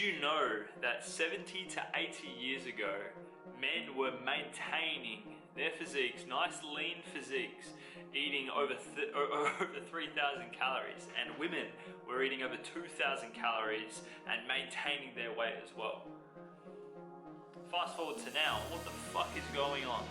you know that 70 to 80 years ago, men were maintaining their physiques, nice lean physiques, eating over 3,000 calories, and women were eating over 2,000 calories and maintaining their weight as well? Fast forward to now, what the fuck is going on?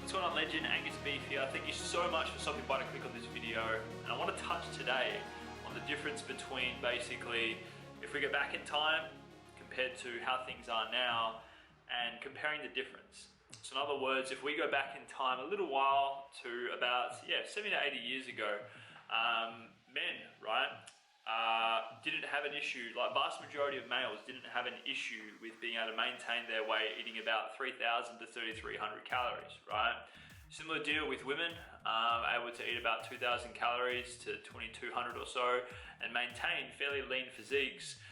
What's going on, legend? Angus Beef here. Thank you so much for stopping by to click on this video, and I want to touch today on the difference between basically if we go back in time compared to how things are now and comparing the difference. So in other words, if we go back in time a little while to about 70 to 80 years ago, men, right, didn't have an issue, like vast majority of males didn't have an issue with being able to maintain their weight eating about 3,000 to 3,300 calories, right? Similar deal with women, able to eat about 2,000 calories to 2,200 or so and maintain fairly lean physiques,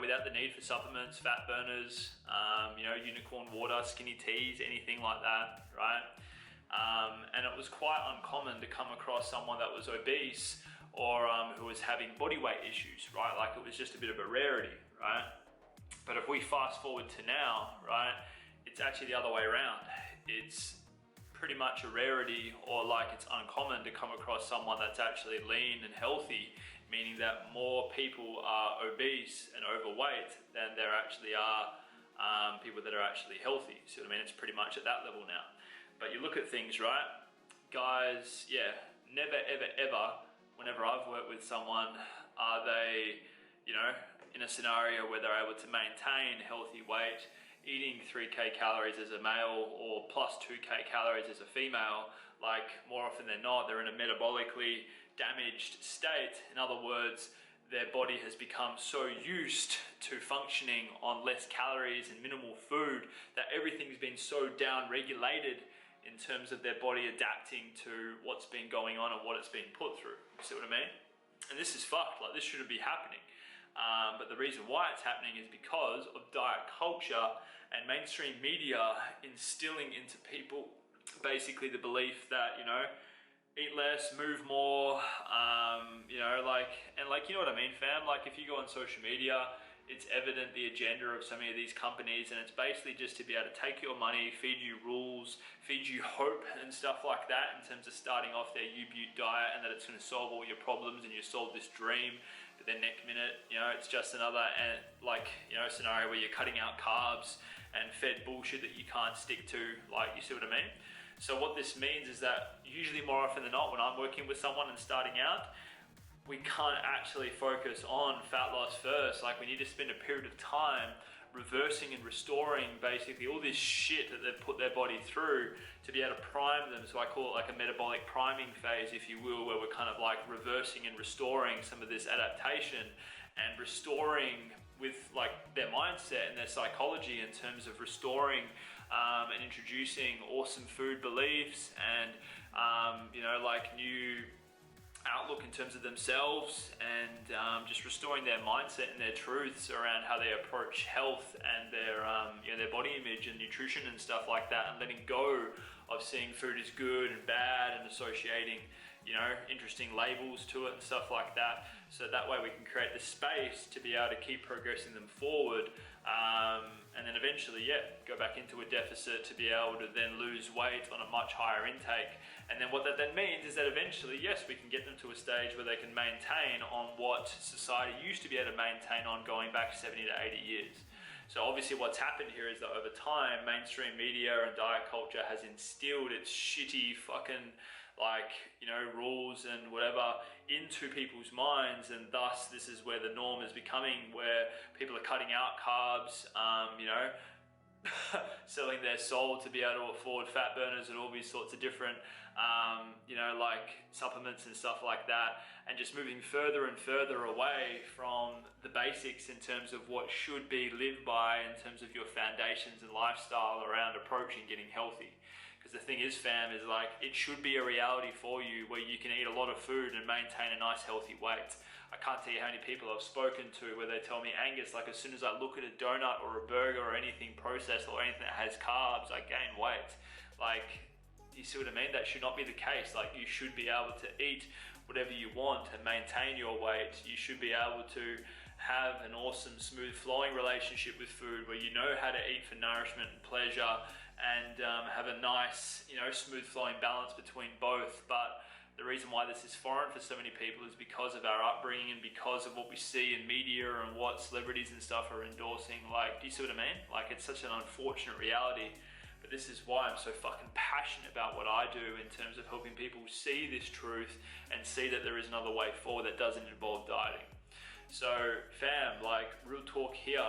without the need for supplements, fat burners, unicorn water, skinny teas, anything like that, right? And it was quite uncommon to come across someone that was obese or who was having body weight issues, right? Like it was just a bit of a rarity, right? But if we fast forward to now, right, it's actually the other way around. It's pretty much a rarity, or like it's uncommon to come across someone that's actually lean and healthy, meaning that more people are obese and overweight than there actually are people that are actually healthy. See what I mean? It's pretty much at that level now. But you look at things, right? Guys, never, ever, ever, whenever I've worked with someone, are they, in a scenario where they're able to maintain healthy weight, eating 3K calories as a male or plus 2K calories as a female. Like more often than not, they're in a metabolically damaged state. In other words, their body has become so used to functioning on less calories and minimal food that everything's been so down regulated in terms of their body adapting to what's been going on and what it's been put through. You see what I mean? And this is fucked, like this shouldn't be happening. But the reason why it's happening is because of diet culture and mainstream media instilling into people basically the belief that, eat less, move more, you know what I mean, fam? Like if you go on social media, it's evident the agenda of so many of these companies, and it's basically just to be able to take your money, feed you rules, feed you hope and stuff like that in terms of starting off their U-Butte diet and that it's going to solve all your problems and you solve this dream. But then next minute, it's just another scenario where you're cutting out carbs and fed bullshit that you can't stick to, like, you see what I mean? So what this means is that usually more often than not, when I'm working with someone and starting out, we can't actually focus on fat loss first. Like we need to spend a period of time reversing and restoring basically all this shit that they've put their body through to be able to prime them. So I call it like a metabolic priming phase, if you will, where we're kind of like reversing and restoring some of this adaptation and restoring with like their mindset and their psychology in terms of restoring and introducing awesome food beliefs and new outlook in terms of themselves and just restoring their mindset and their truths around how they approach health and their body image and nutrition and stuff like that, and letting go of seeing food as good and bad and associating interesting labels to it and stuff like that. So that way we can create the space to be able to keep progressing them forward, and then eventually go back into a deficit to be able to then lose weight on a much higher intake. And then what that then means is that eventually, yes, we can get them to a stage where they can maintain on what society used to be able to maintain on going back 70 to 80 years. So obviously what's happened here is that over time, mainstream media and diet culture has instilled its shitty fucking rules and whatever into people's minds, and thus this is where the norm is becoming, where people are cutting out carbs, selling their soul to be able to afford fat burners and all these sorts of different supplements and stuff like that, and just moving further and further away from the basics in terms of what should be lived by in terms of your foundations and lifestyle around approaching getting healthy. Because the thing is, fam, is like it should be a reality for you where you can eat a lot of food and maintain a nice healthy weight. I can't tell you how many people I've spoken to where they tell me, Angus, like as soon as I look at a donut or a burger or anything processed or anything that has carbs, I gain weight. Like, Do you see what I mean? That should not be the case. Like, you should be able to eat whatever you want and maintain your weight. You should be able to have an awesome, smooth flowing relationship with food where you know how to eat for nourishment and pleasure, and have a nice, smooth flowing balance between both. But the reason why this is foreign for so many people is because of our upbringing and because of what we see in media and what celebrities and stuff are endorsing. Like, do you see what I mean? Like, it's such an unfortunate reality. But this is why I'm so fucking passionate about what I do in terms of helping people see this truth and see that there is another way forward that doesn't involve dieting. So fam, like, real talk here.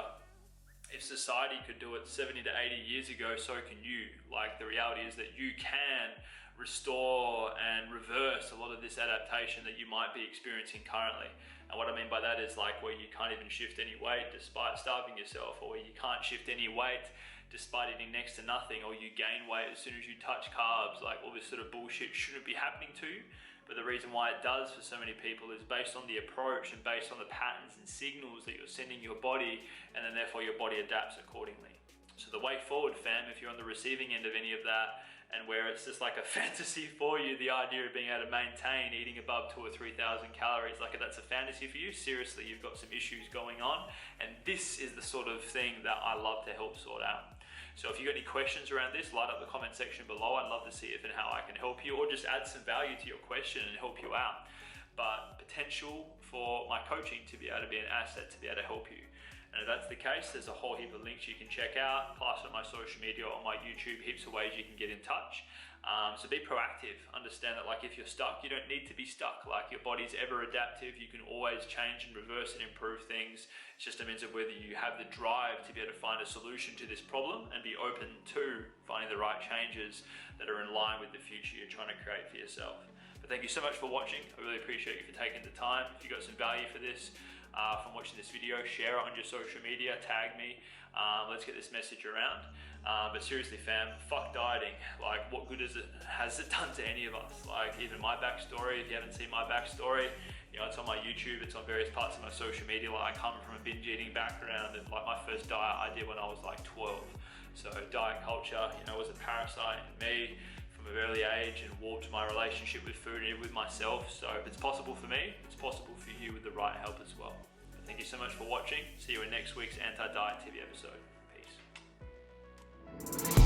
If society could do it 70 to 80 years ago, so can you. Like, the reality is that you can restore and reverse a lot of this adaptation that you might be experiencing currently. And what I mean by that is like where you can't even shift any weight despite starving yourself, or you can't shift any weight despite eating next to nothing, or you gain weight as soon as you touch carbs. Like, all this sort of bullshit shouldn't be happening to you. But the reason why it does for so many people is based on the approach and based on the patterns and signals that you're sending your body, and then therefore your body adapts accordingly. So the way forward, fam, if you're on the receiving end of any of that, and where it's just like a fantasy for you, the idea of being able to maintain eating above 2,000 or 3,000 calories, like, that's a fantasy for you, seriously, you've got some issues going on. And this is the sort of thing that I love to help sort out. So if you've got any questions around this, light up the comment section below. I'd love to see if and how I can help you, or just add some value to your question and help you out. But potential for my coaching to be able to be an asset, to be able to help you. And if that's the case, there's a whole heap of links you can check out, plus on my social media, on my YouTube, heaps of ways you can get in touch. So be proactive. Understand that, like, if you're stuck, you don't need to be stuck. Like, your body's ever adaptive. You can always change and reverse and improve things. It's just a means of whether you have the drive to be able to find a solution to this problem and be open to finding the right changes that are in line with the future you're trying to create for yourself. But thank you so much for watching. I really appreciate you for taking the time. If you got some value for this, from watching this video, share it on your social media, tag me. Let's get this message around. But seriously, fam, fuck dieting. Like, what good has it done to any of us? Like, even my backstory, if you haven't seen my backstory, it's on my YouTube, it's on various parts of my social media. Like, I come from a binge eating background, and like, my first diet I did when I was like 12. So diet culture, was a parasite in me from a early age, and warped my relationship with food and with myself. So if it's possible for me, it's possible for you with the right help as well. But thank you so much for watching. See you in next week's Anti-Diet TV episode. Peace.